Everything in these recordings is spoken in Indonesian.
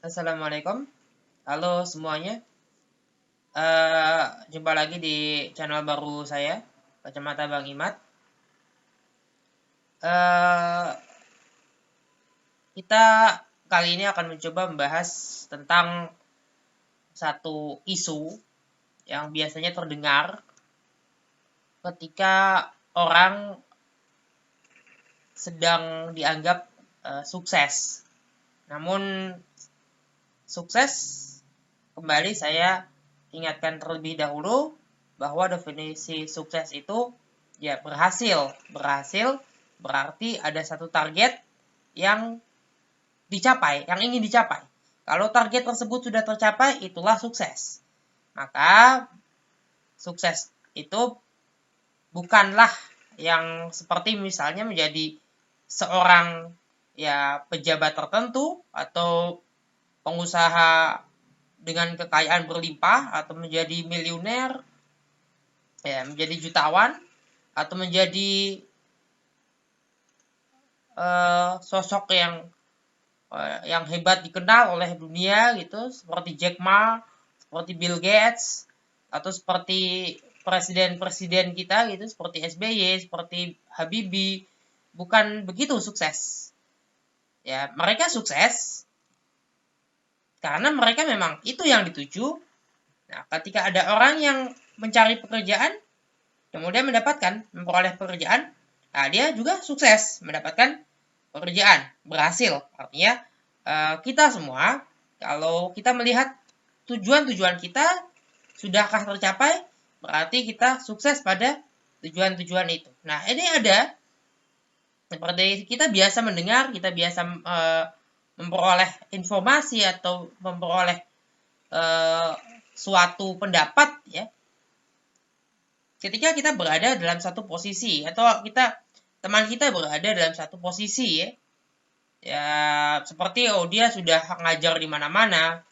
Assalamualaikum, halo semuanya. Jumpa lagi di channel baru saya, Kacamata Bang Imat. Eh, kita kali ini akan mencoba membahas tentang satu isu yang biasanya terdengar ketika orang sedang dianggap sukses. Namun sukses, kembali saya ingatkan terlebih dahulu bahwa definisi sukses itu ya berhasil. Berhasil berarti ada satu target yang dicapai, yang ingin dicapai. Kalau target tersebut sudah tercapai, itulah sukses. Maka sukses itu bukanlah yang seperti misalnya menjadi seorang ya pejabat tertentu atau pengusaha dengan kekayaan berlimpah atau menjadi miliuner, ya menjadi jutawan atau menjadi sosok yang hebat dikenal oleh dunia gitu, seperti Jack Ma, seperti Bill Gates, atau seperti presiden-presiden kita gitu, seperti SBY, seperti Habibie. Bukan begitu sukses. Ya, mereka sukses karena mereka memang itu yang dituju. Nah, ketika ada orang yang mencari pekerjaan, kemudian memperoleh pekerjaan, nah dia juga sukses mendapatkan pekerjaan, berhasil. Artinya kita semua, kalau kita melihat tujuan-tujuan kita sudahkah tercapai, berarti kita sukses pada tujuan-tujuan itu. Nah, ini ada seperti kita biasa mendengar, kita biasa memperoleh informasi atau memperoleh suatu pendapat, ya, ketika kita berada dalam satu posisi atau teman kita berada dalam satu posisi, ya seperti dia sudah ngajar di mana-mana,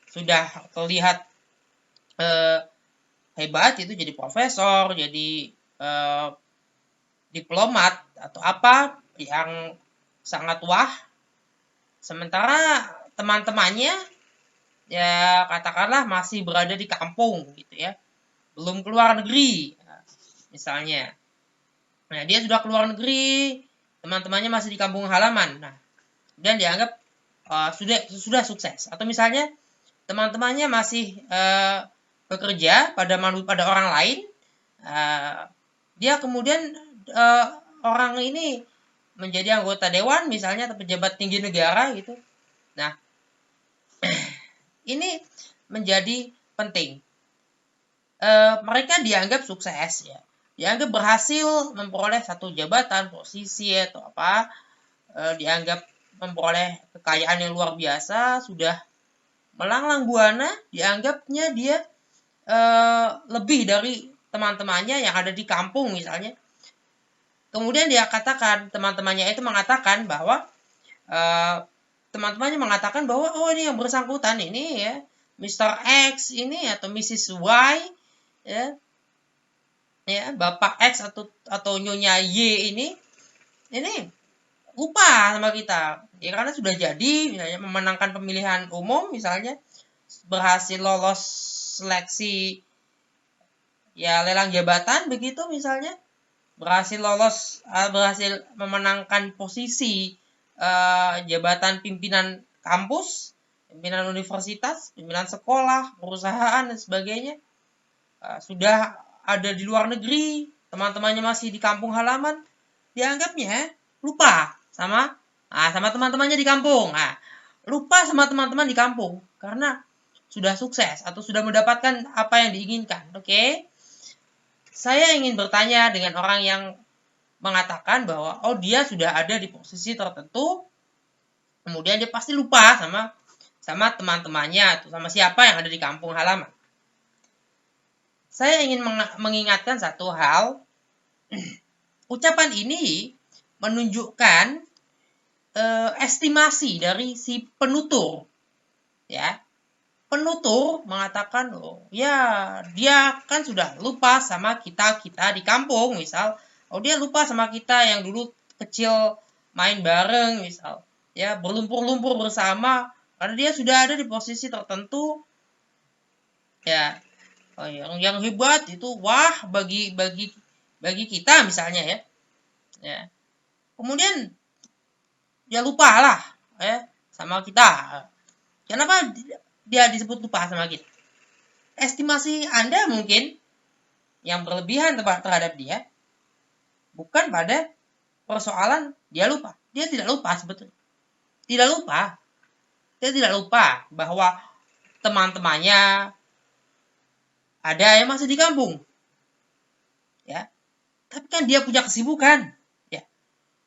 sudah terlihat hebat, itu jadi profesor, jadi diplomat atau apa yang sangat wah, sementara teman-temannya ya katakanlah masih berada di kampung gitu ya, belum keluar negeri misalnya. Nah, dia sudah keluar negeri, teman-temannya masih di kampung halaman. Nah, dan dianggap sudah sukses. Atau misalnya teman-temannya masih bekerja pada orang lain, dia kemudian orang ini menjadi anggota dewan misalnya atau pejabat tinggi negara gitu. Nah, ini menjadi penting. Mereka dianggap sukses, ya, dianggap berhasil memperoleh satu jabatan, posisi atau apa, dianggap memperoleh kekayaan yang luar biasa, sudah melanglang buana, dianggapnya dia lebih dari teman-temannya yang ada di kampung misalnya. Kemudian dia katakan, teman-temannya itu mengatakan bahwa teman-temannya mengatakan bahwa oh ini yang bersangkutan ini ya Mr. X ini atau Mrs. Y, ya Bapak X atau Nyonya Y ini lupa sama kita, ya karena sudah jadi misalnya memenangkan pemilihan umum, misalnya berhasil lolos seleksi ya lelang jabatan begitu misalnya, berhasil memenangkan posisi jabatan pimpinan kampus, pimpinan universitas, pimpinan sekolah, perusahaan dan sebagainya, sudah ada di luar negeri, teman-temannya masih di kampung halaman, dianggapnya lupa sama teman-temannya di kampung. Nah, lupa sama teman-teman di kampung karena sudah sukses atau sudah mendapatkan apa yang diinginkan. Oke. Saya ingin bertanya dengan orang yang mengatakan bahwa oh dia sudah ada di posisi tertentu, kemudian dia pasti lupa sama teman-temannya atau sama siapa yang ada di kampung halaman. Saya ingin mengingatkan satu hal. Ucapan ini menunjukkan estimasi dari si penutur, ya. Penutur mengatakan, oh ya dia kan sudah lupa sama kita di kampung, misal. Oh dia lupa sama kita yang dulu kecil main bareng, misal. Ya berlumpur-lumpur bersama karena dia sudah ada di posisi tertentu, ya. Yang hebat itu wah bagi kita misalnya, ya. Kemudian dia lupa lah, sama kita. Kenapa dia disebut lupa sama kita? Estimasi Anda mungkin yang berlebihan terhadap dia, bukan pada persoalan dia lupa. Dia tidak lupa sebetulnya. Tidak lupa. Dia tidak lupa bahwa teman-temannya ada yang masih di kampung. Ya. Tapi kan dia punya kesibukan. Ya.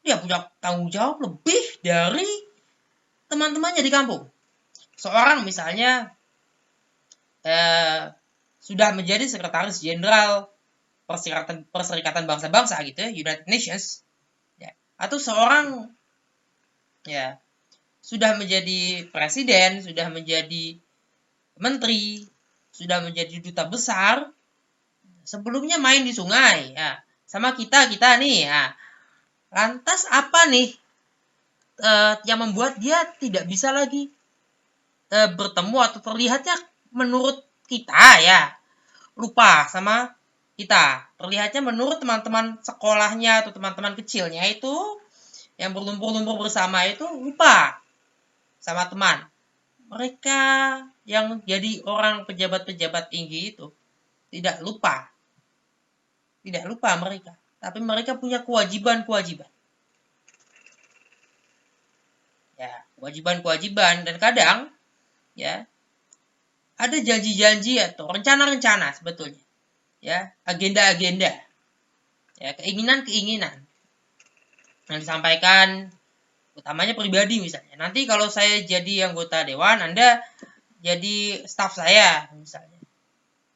Dia punya tanggung jawab lebih dari teman-temannya di kampung. Seorang misalnya sudah menjadi sekretaris jenderal Perserikatan Bangsa-Bangsa gitu ya, United Nations, ya. Atau seorang ya sudah menjadi presiden, sudah menjadi menteri, sudah menjadi duta besar, sebelumnya main di sungai, ya, sama kita nih, ya. Lantas apa nih yang membuat dia tidak bisa lagi bertemu atau terlihatnya menurut kita ya lupa sama kita, terlihatnya menurut teman-teman sekolahnya atau teman-teman kecilnya itu yang berlumpur-lumpur bersama itu lupa sama teman. Mereka yang jadi orang pejabat-pejabat tinggi itu tidak lupa mereka, tapi mereka punya kewajiban-kewajiban, ya, kewajiban-kewajiban, dan kadang ya ada janji-janji atau rencana-rencana sebetulnya, ya, agenda-agenda, ya, keinginan-keinginan yang disampaikan utamanya pribadi misalnya. Nanti kalau saya jadi anggota dewan, Anda jadi staf saya misalnya.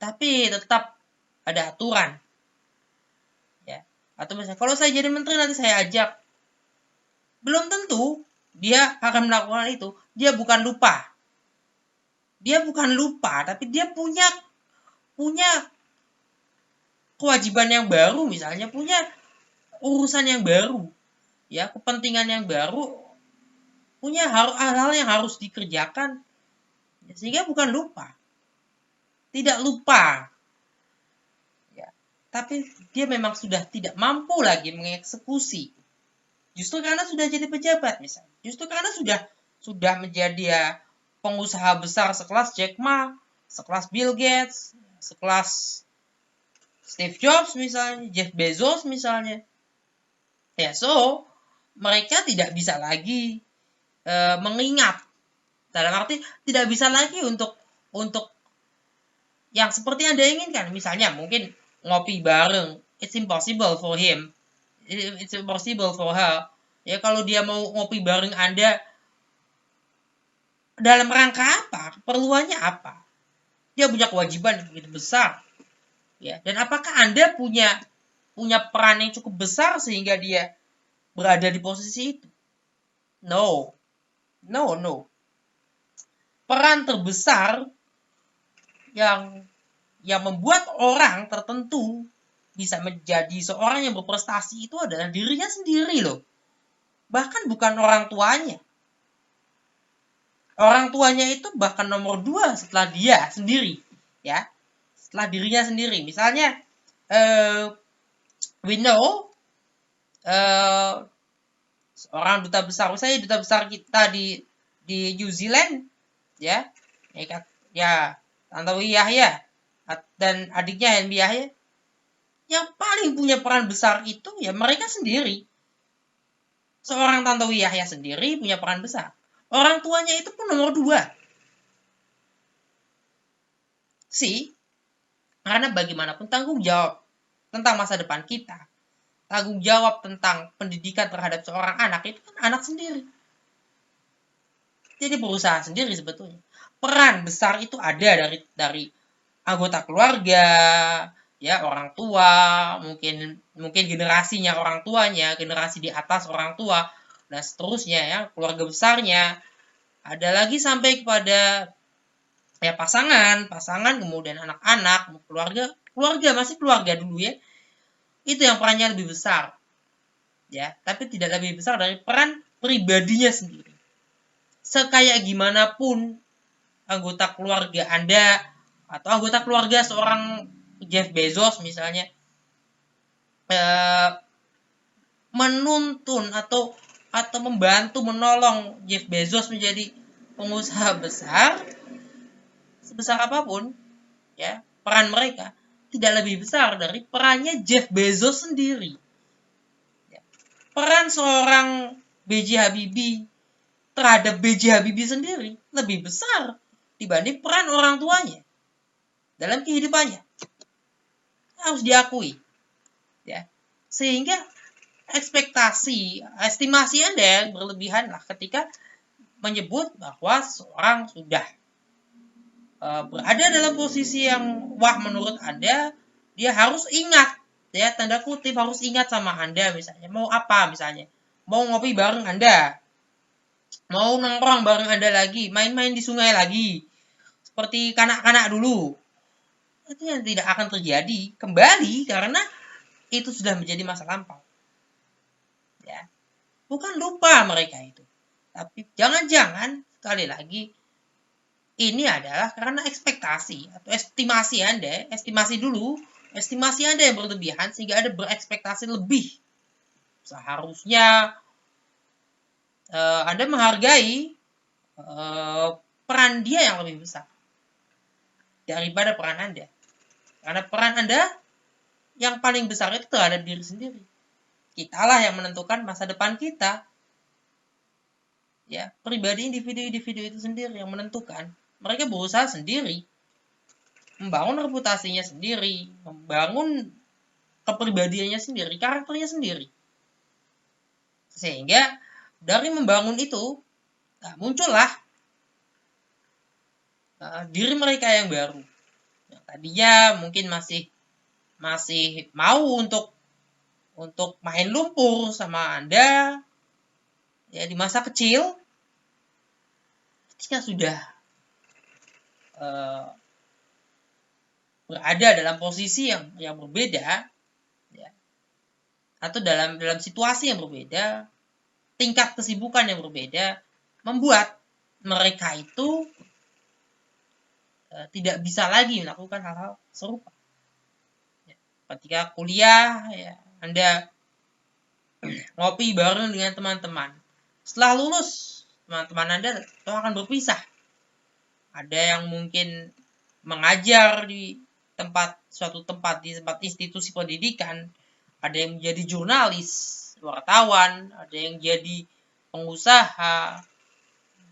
Tapi tetap ada aturan. Ya. Atau misalnya kalau saya jadi menteri nanti saya ajak. Belum tentu dia akan melakukan itu. Dia bukan lupa. Tapi dia punya kewajiban yang baru misalnya, punya urusan yang baru. Ya, kepentingan yang baru, punya hal-hal yang harus dikerjakan. Sehingga bukan lupa. Tidak lupa. Ya, tapi dia memang sudah tidak mampu lagi mengeksekusi. Justru karena sudah jadi pejabat misalnya. Justru karena sudah menjadi ya pengusaha besar sekelas Jack Ma, sekelas Bill Gates, sekelas Steve Jobs misalnya, Jeff Bezos misalnya. Ya, so mereka tidak bisa lagi mengingat. Dalam arti tidak bisa lagi untuk yang seperti Anda inginkan. Misalnya mungkin ngopi bareng, it's impossible for him, it's impossible for her. Ya, kalau dia mau ngopi bareng Anda dalam rangka apa? Keperluannya apa? Dia punya kewajiban yang begitu besar. Ya, dan apakah Anda punya peran yang cukup besar sehingga dia berada di posisi itu? No. Peran terbesar yang membuat orang tertentu bisa menjadi seorang yang berprestasi itu adalah dirinya sendiri loh. Bahkan bukan orang tuanya. Orang tuanya itu bahkan nomor 2 setelah dia sendiri, ya. Setelah dirinya sendiri. Misalnya we know seorang duta besar, misalnya duta besar kita di New Zealand, ya Tantowi Yahya dan adiknya Henry Yahya, yang paling punya peran besar itu ya mereka sendiri. Seorang Tantowi Yahya sendiri punya peran besar. Orang tuanya itu pun nomor 2. Karena bagaimanapun tanggung jawab tentang masa depan kita, tanggung jawab tentang pendidikan terhadap seorang anak itu kan anak sendiri. Jadi berusaha sendiri sebetulnya. Peran besar itu ada dari anggota keluarga, ya, orang tua, mungkin generasinya orang tuanya, generasi di atas orang tua, dan seterusnya, ya, keluarga besarnya. Ada lagi sampai kepada ya pasangan, kemudian anak-anak, keluarga masih keluarga dulu ya. Itu yang perannya lebih besar. Ya, tapi tidak lebih besar dari peran pribadinya sendiri. sekaya gimana pun anggota keluarga Anda atau anggota keluarga seorang Jeff Bezos misalnya menuntun atau membantu menolong Jeff Bezos menjadi pengusaha besar, sebesar apapun ya peran mereka tidak lebih besar dari perannya Jeff Bezos sendiri. Ya. Peran seorang B.J. Habibie terhadap B.J. Habibie sendiri lebih besar dibanding peran orang tuanya dalam kehidupannya. Harus diakui. Ya. Sehingga estimasi Anda berlebihan lah ketika menyebut bahwa seorang sudah berada dalam posisi yang wah menurut Anda, dia harus ingat, ya tanda kutip harus ingat sama Anda misalnya, mau apa misalnya, mau ngopi bareng Anda, mau nongkrong bareng Anda lagi, main-main di sungai lagi, seperti kanak-kanak dulu. Itu yang tidak akan terjadi kembali karena itu sudah menjadi masa lampau. Ya. Bukan lupa mereka itu. Tapi jangan-jangan sekali lagi ini adalah karena ekspektasi atau estimasi Anda yang berlebihan sehingga Anda berekspektasi lebih. Seharusnya Anda menghargai peran dia yang lebih besar daripada peran Anda. Karena peran Anda yang paling besar itu terhadap diri sendiri. Kitalah yang menentukan masa depan kita. Ya, pribadi individu itu sendiri yang menentukan. Mereka berusaha sendiri, membangun reputasinya sendiri, membangun kepribadiannya sendiri, karakternya sendiri. Sehingga dari membangun itu muncullah diri mereka yang baru. Yang tadinya mungkin masih mau untuk main lumpur sama Anda ya di masa kecil, ketika sudah berada dalam posisi yang berbeda ya, atau dalam situasi yang berbeda, tingkat kesibukan yang berbeda, membuat mereka itu tidak bisa lagi melakukan hal-hal serupa. Ya, ketika kuliah ya, Anda ngopi bareng dengan teman-teman. Setelah lulus, teman-teman Anda akan berpisah. Ada yang mungkin mengajar di suatu tempat institusi pendidikan, ada yang menjadi jurnalis, wartawan, ada yang jadi pengusaha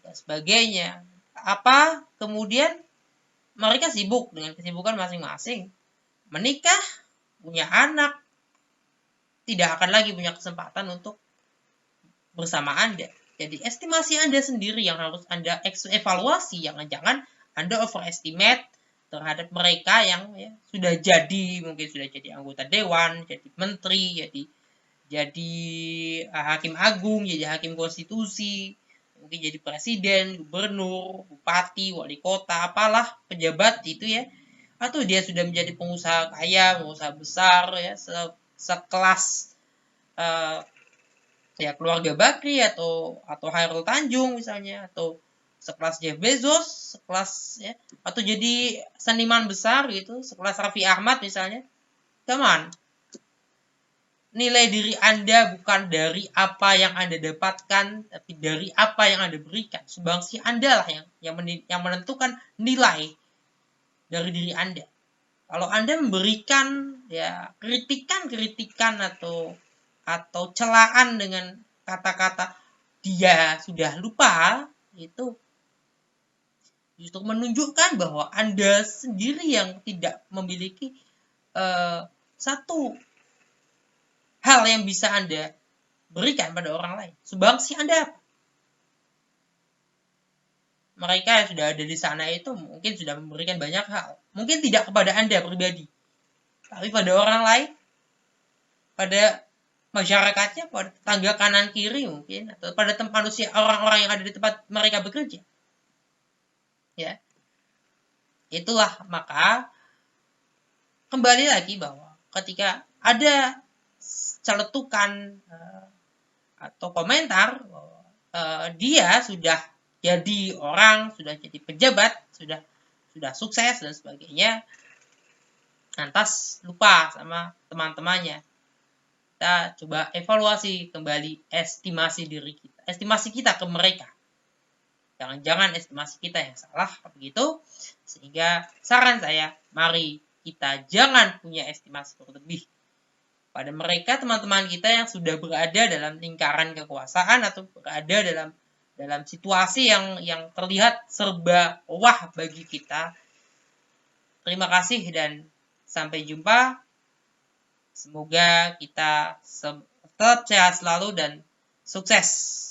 dan sebagainya. Kemudian mereka sibuk dengan kesibukan masing-masing, menikah, punya anak, tidak akan lagi punya kesempatan untuk bersama Anda. Jadi estimasi Anda sendiri yang harus Anda evaluasi, jangan Anda overestimate terhadap mereka yang ya, mungkin sudah jadi anggota dewan, jadi menteri, jadi hakim agung, jadi hakim konstitusi, mungkin jadi presiden, gubernur, bupati, wali kota, apalah pejabat itu ya, atau dia sudah menjadi pengusaha kaya, pengusaha besar ya, sekelas ya keluarga Bakri atau Hairul Tanjung misalnya, atau sekelas Jeff Bezos, sekelas ya, atau jadi seniman besar gitu, sekelas Raffi Ahmad misalnya. Come on. Nilai diri Anda bukan dari apa yang Anda dapatkan, tapi dari apa yang Anda berikan. Sumbangsi Anda lah yang menentukan nilai dari diri Anda. Kalau Anda memberikan ya kritikan atau celaan dengan kata-kata dia sudah lupa, itu justru menunjukkan bahwa Anda sendiri yang tidak memiliki satu hal yang bisa Anda berikan pada orang lain. Sumbangsi Anda apa? Mereka yang sudah ada di sana itu mungkin sudah memberikan banyak hal. Mungkin tidak kepada Anda pribadi, tapi pada orang lain, pada masyarakatnya, pada tetangga kanan kiri mungkin, atau pada manusia, orang-orang yang ada di tempat mereka bekerja. Ya. Itulah, maka kembali lagi bahwa ketika ada celetukan atau komentar bahwa dia sudah jadi orang, sudah jadi pejabat, sudah sukses dan sebagainya, lantas lupa sama teman-temannya. Kita coba evaluasi kembali estimasi diri kita, estimasi kita ke mereka. Jangan-jangan estimasi kita yang salah, begitu. Sehingga saran saya, mari kita jangan punya estimasi berlebih pada mereka, teman-teman kita yang sudah berada dalam lingkaran kekuasaan atau berada dalam situasi yang terlihat serba wah bagi kita. Terima kasih dan sampai jumpa. Semoga kita tetap sehat selalu dan sukses.